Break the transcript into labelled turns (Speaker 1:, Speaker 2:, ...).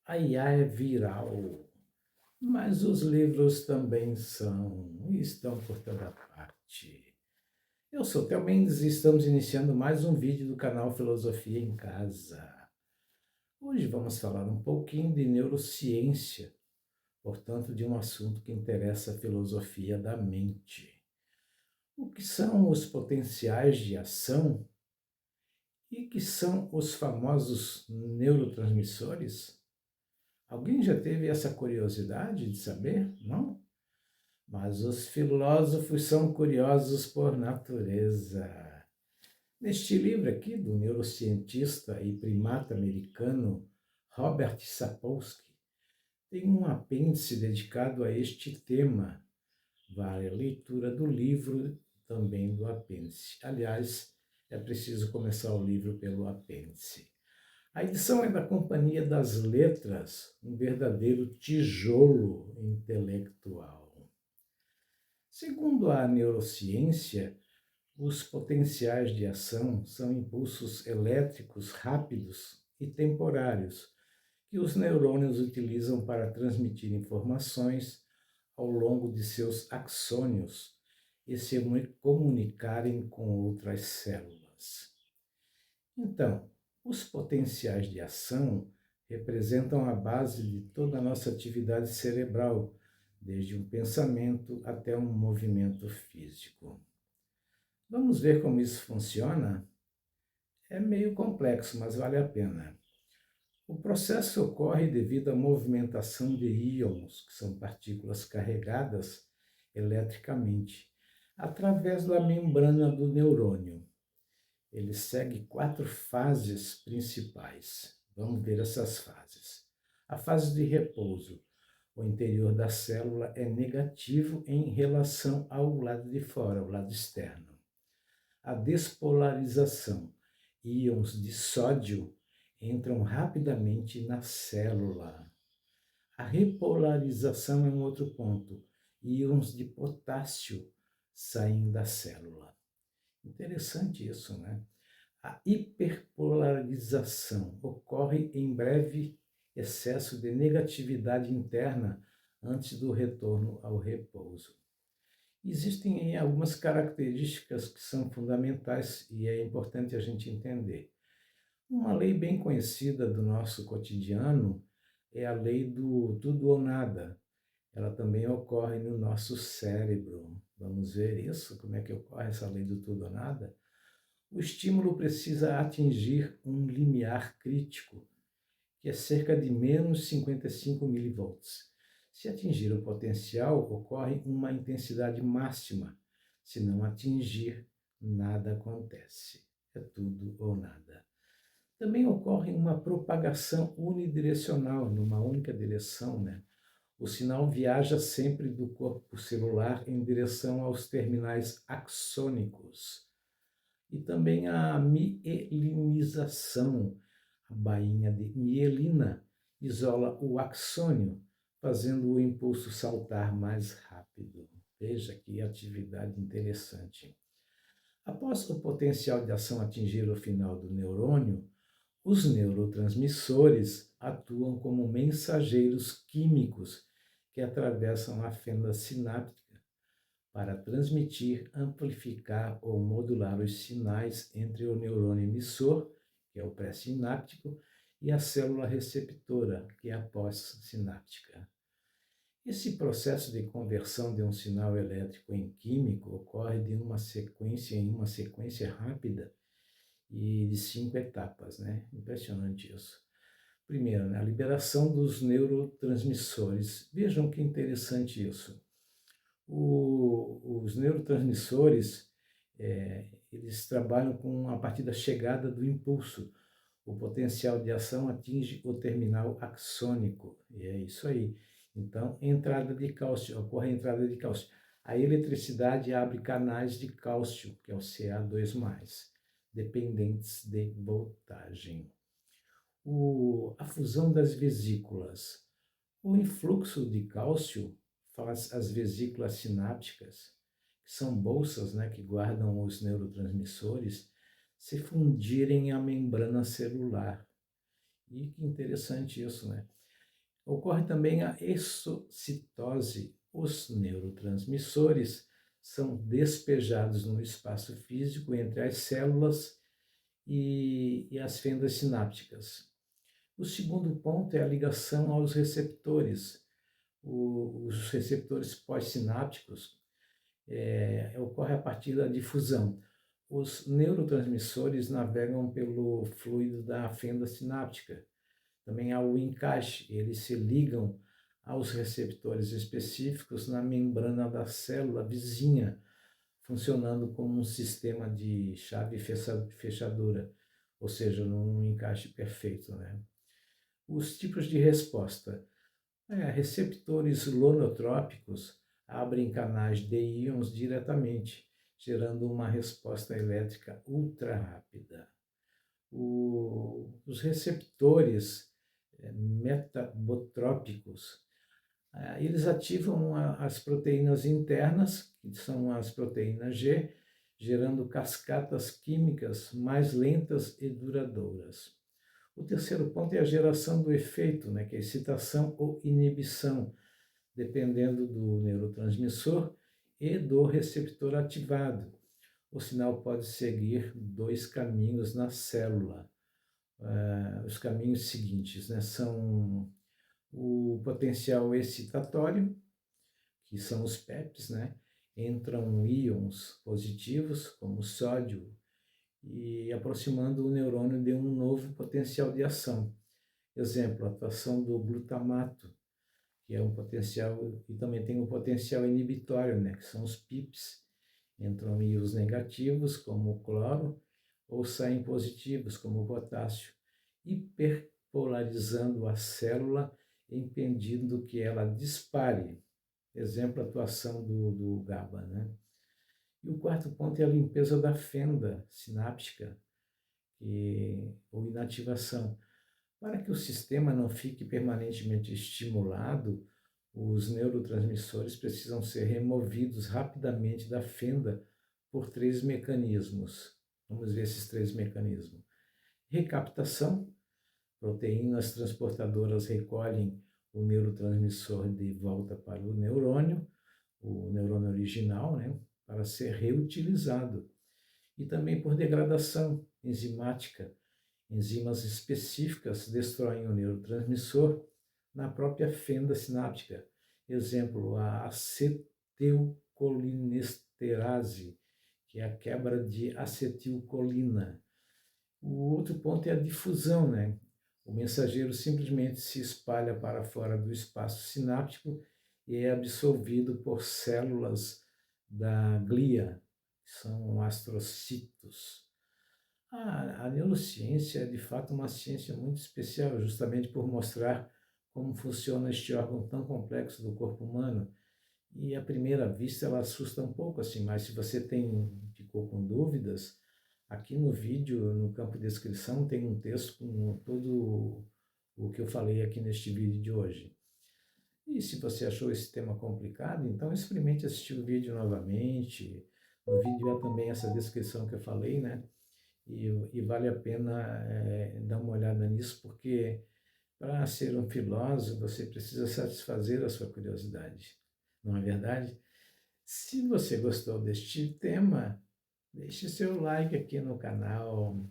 Speaker 1: A IA é viral, mas os livros também são e estão por toda parte. Eu sou Theo Mendes e estamos iniciando mais um vídeo do canal Filosofia em Casa. Hoje vamos falar um pouquinho de neurociência, portanto, de um assunto que interessa a filosofia da mente. O que são os potenciais de ação e que são os famosos neurotransmissores? Alguém já teve essa curiosidade de saber? Não? Mas os filósofos são curiosos por natureza. Neste livro aqui, do neurocientista e primata americano Robert Sapolsky, tem um apêndice dedicado a este tema. Vale a leitura do livro, também do apêndice. Aliás, é preciso começar o livro pelo apêndice. A edição é da Companhia das Letras, um verdadeiro tijolo intelectual. Segundo a neurociência, os potenciais de ação são impulsos elétricos rápidos e temporários que os neurônios utilizam para transmitir informações ao longo de seus axônios e se comunicarem com outras células. Então, os potenciais de ação representam a base de toda a nossa atividade cerebral, desde um pensamento até um movimento físico. Vamos ver como isso funciona? É meio complexo, mas vale a pena. O processo ocorre devido à movimentação de íons, que são partículas carregadas eletricamente, através da membrana do neurônio. Ele segue 4 fases principais. Vamos ver essas fases. A fase de repouso. O interior da célula é negativo em relação ao lado de fora, ao lado externo. A despolarização. Íons de sódio entram rapidamente na célula. A repolarização é um outro ponto. Íons de potássio saem da célula. Interessante isso, né? A hiperpolarização ocorre em breve excesso de negatividade interna antes do retorno ao repouso. Existem algumas características que são fundamentais e é importante a gente entender. Uma lei bem conhecida do nosso cotidiano é a lei do tudo ou nada. Ela também ocorre no nosso cérebro. Vamos ver isso? Como é que ocorre essa lei do tudo ou nada? O estímulo precisa atingir um limiar crítico, que é cerca de menos 55 milivolts. Se atingir o potencial, ocorre uma intensidade máxima. Se não atingir, nada acontece. É tudo ou nada. Também ocorre uma propagação unidirecional, numa única direção, né? O sinal viaja sempre do corpo celular em direção aos terminais axônicos. E também a mielinização, a bainha de mielina isola o axônio, fazendo o impulso saltar mais rápido. Veja que atividade interessante. Após o potencial de ação atingir o final do neurônio, os neurotransmissores atuam como mensageiros químicos que atravessam a fenda sináptica para transmitir, amplificar ou modular os sinais entre o neurônio emissor, que é o pré-sináptico, e a célula receptora, que é a pós-sináptica. Esse processo de conversão de um sinal elétrico em químico ocorre em uma sequência rápida e de 5 etapas, né? Impressionante isso. Primeiro, né, a liberação dos neurotransmissores. Vejam que interessante isso. Os neurotransmissores, eles trabalham a partir da chegada do impulso. O potencial de ação atinge o terminal axônico. E é isso aí. Então, entrada de cálcio, ocorre a entrada de cálcio. A eletricidade abre canais de cálcio, que é o Ca2+, dependentes de voltagem. A fusão das vesículas. O influxo de cálcio faz as vesículas sinápticas, que são bolsas, né, que guardam os neurotransmissores, se fundirem à membrana celular. E que interessante isso, né? Ocorre também a exocitose. Os neurotransmissores são despejados no espaço físico entre as células e as fendas sinápticas. O segundo ponto é a ligação aos receptores. Os receptores pós-sinápticos ocorre a partir da difusão. Os neurotransmissores navegam pelo fluido da fenda sináptica. Também há o encaixe, eles se ligam aos receptores específicos na membrana da célula vizinha, funcionando como um sistema de chave fechadura, ou seja, num encaixe perfeito, né? Os tipos de resposta. Receptores lonotrópicos abrem canais de íons diretamente, gerando uma resposta elétrica ultra rápida. Os receptores metabotrópicos, eles ativam as proteínas internas, que são as proteínas G, gerando cascatas químicas mais lentas e duradouras. O terceiro ponto é a geração do efeito, né, que é excitação ou inibição, dependendo do neurotransmissor e do receptor ativado. O sinal pode seguir dois caminhos na célula. Os caminhos seguintes, né, são o potencial excitatório, que são os PEPs, né, entram íons positivos, como sódio, e aproximando o neurônio de um novo potencial de ação. Exemplo, a atuação do glutamato, que é um potencial, e também tem um potencial inibitório, né, que são os PIPs. Entram íons negativos, como o cloro, ou saem positivos, como o potássio, hiperpolarizando a célula, impedindo que ela dispare. Exemplo, a atuação do GABA, né? E o quarto ponto é a limpeza da fenda sináptica ou inativação. Para que o sistema não fique permanentemente estimulado, os neurotransmissores precisam ser removidos rapidamente da fenda por três mecanismos. Vamos ver esses três mecanismos. Recaptação. Proteínas transportadoras recolhem o neurotransmissor de volta para o neurônio original, né, para ser reutilizado. E também por degradação enzimática. Enzimas específicas destroem o neurotransmissor na própria fenda sináptica. Exemplo, a acetilcolinesterase, que é a quebra de acetilcolina. O outro ponto é a difusão, né? O mensageiro simplesmente se espalha para fora do espaço sináptico e é absorvido por células da glia, que são astrocitos. A neurociência é de fato uma ciência muito especial, justamente por mostrar como funciona este órgão tão complexo do corpo humano. E à primeira vista ela assusta um pouco assim, mas se você ficou com dúvidas, aqui no vídeo, no campo de descrição, tem um texto com todo o que eu falei aqui neste vídeo de hoje. E se você achou esse tema complicado, então experimente assistir o vídeo novamente. No vídeo há também essa descrição que eu falei, né? E vale a pena dar uma olhada nisso, porque para ser um filósofo você precisa satisfazer a sua curiosidade, não é verdade? Se você gostou deste tema, deixe seu like aqui no canal,